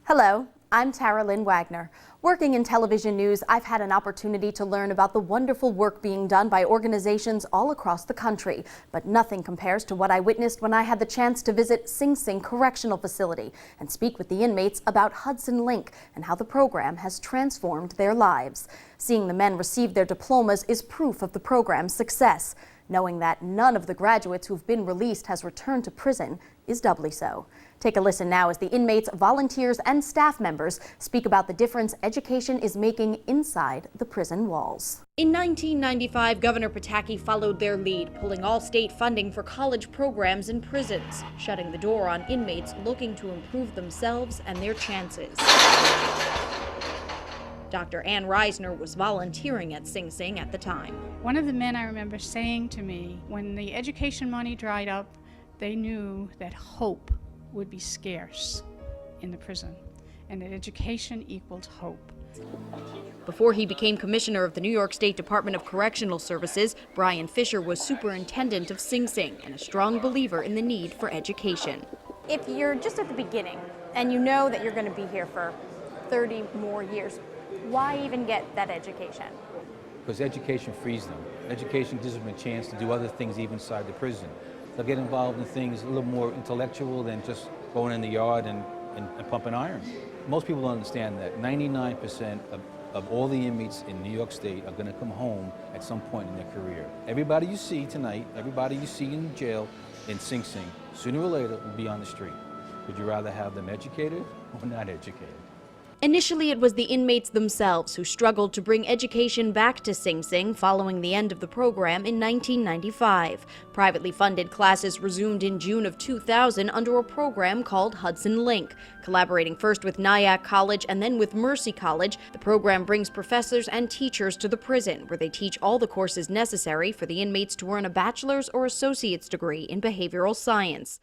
Hello, I'm Tara Lynn Wagner. Working in television news, I've had an opportunity to learn about the wonderful work being done by organizations all across the country. But nothing compares to what I witnessed when I had the chance to visit Sing Sing Correctional Facility and speak with the inmates about Hudson Link and how the program has transformed their lives. Seeing the men receive their diplomas is proof of the program's success. Knowing that none of the graduates who've been released has returned to prison is doubly so. Take a listen now as the inmates, volunteers, and staff members speak about the difference education is making inside the prison walls. In 1995, Governor Pataki followed their lead, pulling all state funding for college programs in prisons, shutting the door on inmates looking to improve themselves and their chances. Dr. Ann Reisner was volunteering at Sing Sing at the time. One of the men I remember saying to me, when the education money dried up, they knew that hope would be scarce in the prison, and that education equaled hope. Before he became commissioner of the New York State Department of Correctional Services, Brian Fisher was superintendent of Sing Sing and a strong believer in the need for education. If you're just at the beginning and you know that you're going to be here for 30 more years, why even get that education? Because education frees them. Education gives them a chance to do other things even inside the prison. They'll get involved in things a little more intellectual than just going in the yard and pumping iron. Most people don't understand that 99% of all the inmates in New York State are going to come home at some point in their career. Everybody you see tonight, everybody you see in jail in Sing Sing, sooner or later will be on the street. Would you rather have them educated or not educated? Initially, it was the inmates themselves who struggled to bring education back to Sing Sing following the end of the program in 1995. Privately funded classes resumed in June of 2000 under a program called Hudson Link. Collaborating first with Nyack College and then with Mercy College, the program brings professors and teachers to the prison, where they teach all the courses necessary for the inmates to earn a bachelor's or associate's degree in behavioral science.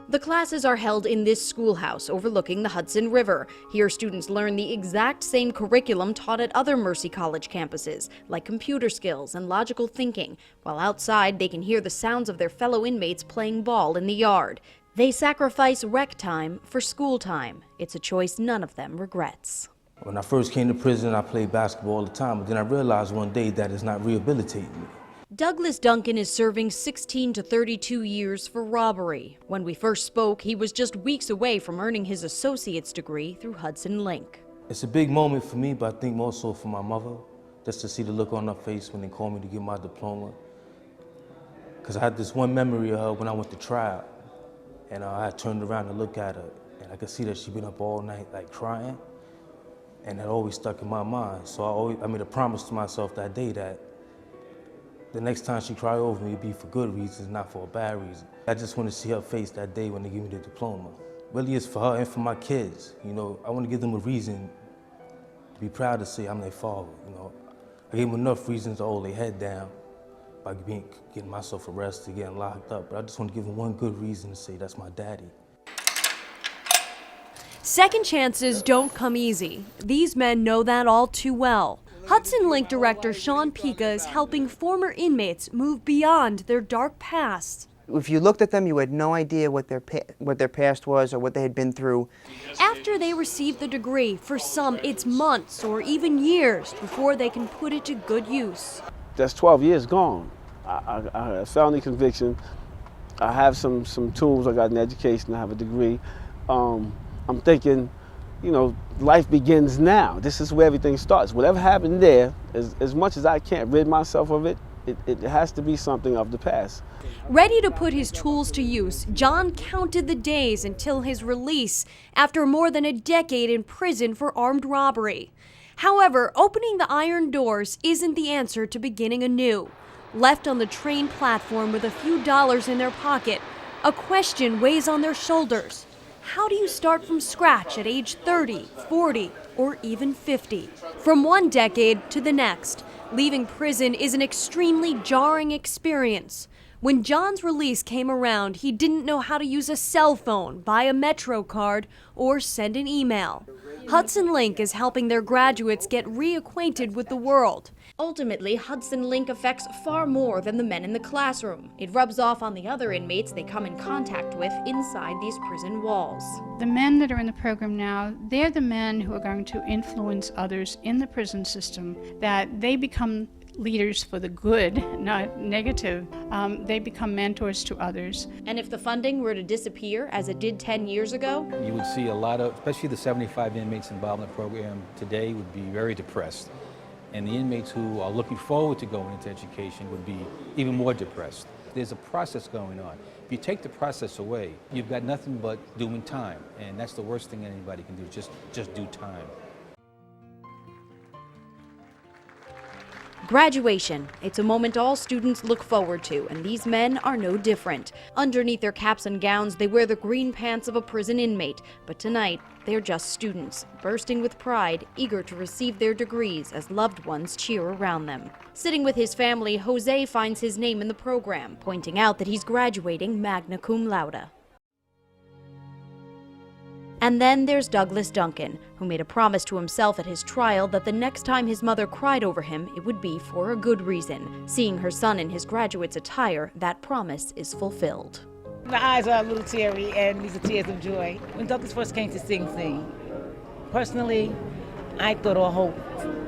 The classes are held in this schoolhouse overlooking the Hudson River. Here, students learn the exact same curriculum taught at other Mercy College campuses, like computer skills and logical thinking, while outside they can hear the sounds of their fellow inmates playing ball in the yard. They sacrifice rec time for school time. It's a choice none of them regrets. When I first came to prison, I played basketball all the time, but then I realized one day that it's not rehabilitating me. Douglas Duncan is serving 16 to 32 years for robbery. When we first spoke, he was just weeks away from earning his associate's degree through Hudson Link. It's a big moment for me, but I think more so for my mother, just to see the look on her face when they called me to get my diploma. Because I had this one memory of her when I went to trial, and I turned around to look at her, and I could see that she'd been up all night, like crying, and that always stuck in my mind. So I made a promise to myself that day that the next time she cried over me, it'd be for good reasons, not for a bad reason. I just want to see her face that day when they give me the diploma. Really, it's for her and for my kids. You know, I want to give them a reason to be proud to say I'm their father. You know, I gave them enough reasons to hold their head down by getting myself arrested, getting locked up. But I just want to give them one good reason to say that's my daddy. Second chances don't come easy. These men know that all too well. Hudson Link director Sean Pica is helping former inmates move beyond their dark past. If you looked at them, you had no idea what their past was or what they had been through. After they receive the degree, for some it's months or even years before they can put it to good use. That's 12 years gone. I had a felony conviction. I have some tools. I got an education. I have a degree. I'm thinking, you know, life begins now. This is where everything starts. Whatever happened there, as much as I can't rid myself of it, it has to be something of the past. Ready to put his tools to use, John counted the days until his release after more than a decade in prison for armed robbery. However, opening the iron doors isn't the answer to beginning anew. Left on the train platform with a few dollars in their pocket, a question weighs on their shoulders. How do you start from scratch at age 30, 40, or even 50? From one decade to the next, leaving prison is an extremely jarring experience. When John's release came around, he didn't know how to use a cell phone, buy a Metro card, or send an email. Hudson Link is helping their graduates get reacquainted with the world. Ultimately, Hudson Link affects far more than the men in the classroom. It rubs off on the other inmates they come in contact with inside these prison walls. The men that are in the program now, they're the men who are going to influence others in the prison system, that they become leaders for the good, not negative. They become mentors to others. And if the funding were to disappear, as it did 10 years ago, You would see a lot of, especially the 75 inmates involved in the program today would be very depressed. And the inmates who are looking forward to going into education would be even more depressed. There's a process going on. If you take the process away, you've got nothing but doing time. And that's the worst thing anybody can do, just do time. graduation. It's a moment all students look forward to, and these men are no different. Underneath their caps and gowns, they wear the green pants of a prison inmate. But tonight, they're just students, bursting with pride, eager to receive their degrees as loved ones cheer around them. Sitting with his family, Jose finds his name in the program, pointing out that he's graduating magna cum laude. And then there's Douglas Duncan, who made a promise to himself at his trial that the next time his mother cried over him, it would be for a good reason. Seeing her son in his graduate's attire, that promise is fulfilled. My eyes are a little teary, and these are tears of joy. When Douglas first came to Sing Sing, personally, I thought all hope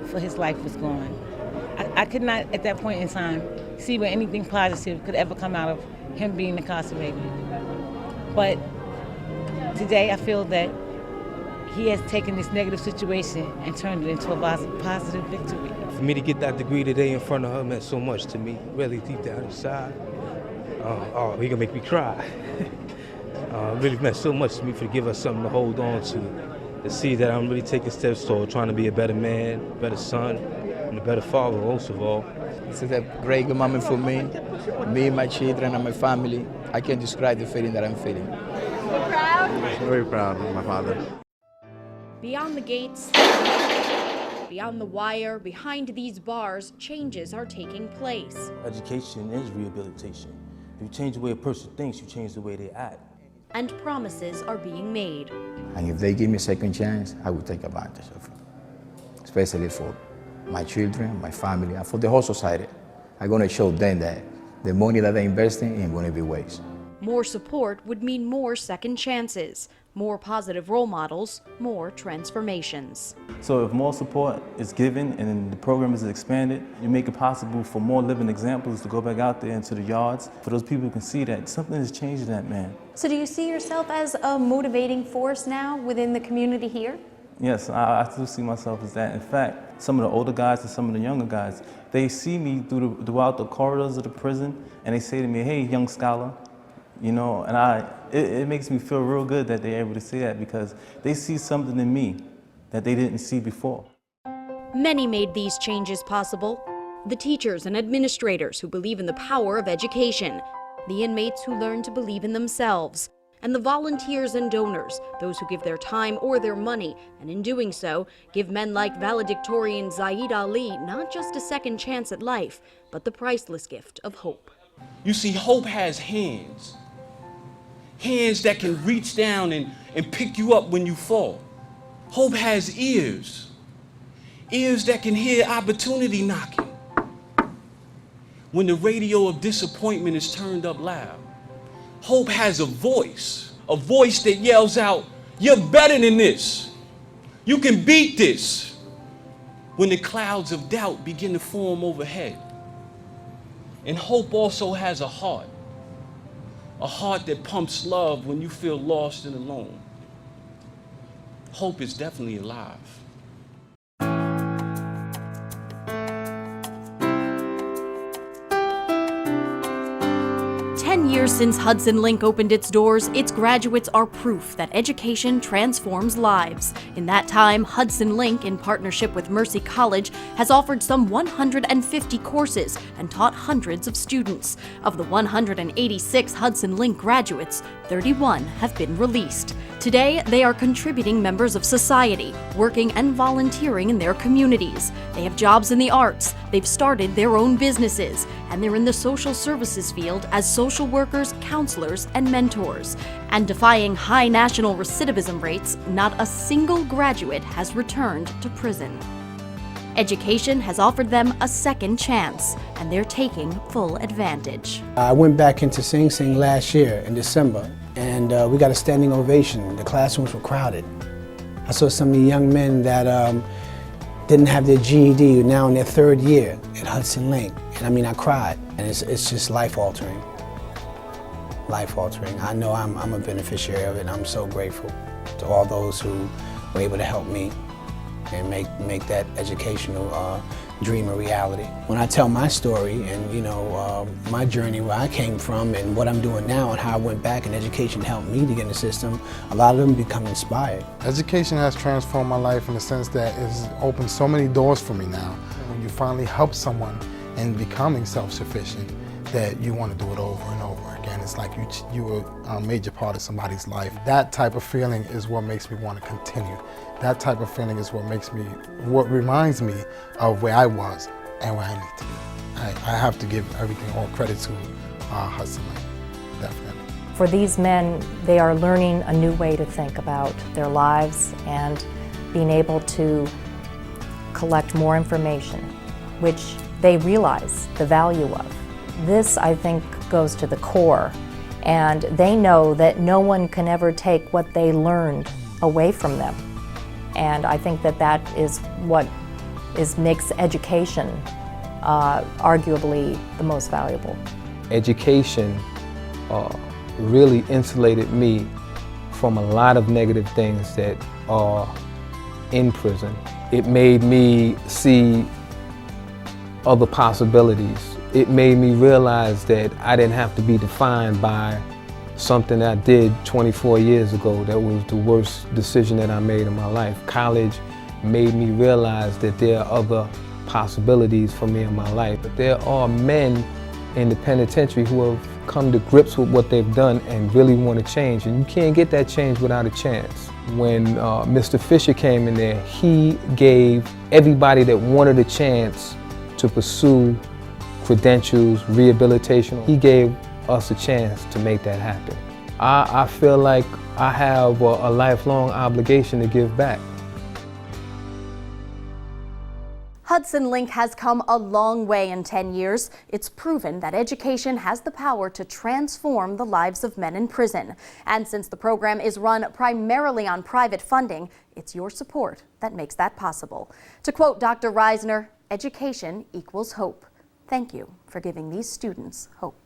for his life was gone. I could not, at that point in time, see where anything positive could ever come out of him being incarcerated. But today, I feel that he has taken this negative situation and turned it into a positive victory. For me to get that degree today in front of her meant so much to me, really deep down inside. He gonna make me cry. It really meant so much to me to give her something to hold on to see that I'm really taking steps toward trying to be a better man, a better son, and a better father, most of all. This is a great moment for me, my children, and my family. I can't describe the feeling that I'm feeling. Very proud of my father. Beyond the gates, beyond the wire, behind these bars, changes are taking place. Education is rehabilitation. If you change the way a person thinks, you change the way they act. And promises are being made. And if they give me a second chance, I will take advantage of it, especially for my children, my family, and for the whole society. I'm going to show them that the money that they're investing ain't going to be waste. More support would mean more second chances, more positive role models, more transformations. So if more support is given and the program is expanded, you make it possible for more living examples to go back out there into the yards, for those people who can see that something has changed in that man. So do you see yourself as a motivating force now within the community here? Yes, I do see myself as that. In fact, some of the older guys and some of the younger guys, they see me throughout the corridors of the prison, and they say to me, "Hey, young scholar," you know, and it makes me feel real good that they're able to say that because they see something in me that they didn't see before. Many made these changes possible. The teachers and administrators who believe in the power of education, the inmates who learn to believe in themselves, and the volunteers and donors, those who give their time or their money, and in doing so, give men like valedictorian Zaid Ali not just a second chance at life, but the priceless gift of hope. You see, hope has hands. Hands that can reach down and pick you up when you fall. Hope has ears. Ears that can hear opportunity knocking. When the radio of disappointment is turned up loud. Hope has a voice that yells out, "You're better than this. You can beat this." When the clouds of doubt begin to form overhead. And hope also has a heart that pumps love when you feel lost and alone. Hope is definitely alive. 10 years years since Hudson Link opened its doors, its graduates are proof that education transforms lives. In that time, Hudson Link, in partnership with Mercy College, has offered some 150 courses and taught hundreds of students. Of the 186 Hudson Link graduates, 31 have been released. Today, they are contributing members of society, working and volunteering in their communities. They have jobs in the arts, they've started their own businesses, and they're in the social services field as social workers, counselors, and mentors. And defying high national recidivism rates, not a single graduate has returned to prison. Education has offered them a second chance, and they're taking full advantage. I went back into Sing Sing last year in December, and we got a standing ovation. The classrooms were crowded. I saw some of the young men that didn't have their GED, now in their third year at Hudson Link. And I mean, I cried, and it's just life-altering. Life-altering. I know I'm a beneficiary of it, and I'm so grateful to all those who were able to help me and make that educational dream a reality. When I tell my story and my journey, where I came from and what I'm doing now and how I went back and education helped me to get in the system, a lot of them become inspired. Education has transformed my life in the sense that it's opened so many doors for me now. When you finally help someone in becoming self-sufficient, that you want to do it over and over again. It's like you were a major part of somebody's life. That type of feeling is what makes me want to continue. That type of feeling is what reminds me of where I was and where I need to be. I have to give all credit to Hudson Link, definitely. For these men, they are learning a new way to think about their lives and being able to collect more information, which they realize the value of. This, I think, goes to the core, and they know that no one can ever take what they learned away from them. And I think that is what makes education arguably the most valuable. Education really insulated me from a lot of negative things that are in prison. It made me see other possibilities. It made me realize that I didn't have to be defined by something I did 24 years ago that was the worst decision that I made in my life. College made me realize that there are other possibilities for me in my life. But there are men in the penitentiary who have come to grips with what they've done and really want to change. And you can't get that change without a chance. When Mr. Fisher came in there, he gave everybody that wanted a chance to pursue credentials, rehabilitation. He gave us a chance to make that happen. I feel like I have a lifelong obligation to give back. Hudson Link has come a long way in 10 years. It's proven that education has the power to transform the lives of men in prison. And since the program is run primarily on private funding, it's your support that makes that possible. To quote Dr. Reisner, education equals hope. Thank you for giving these students hope.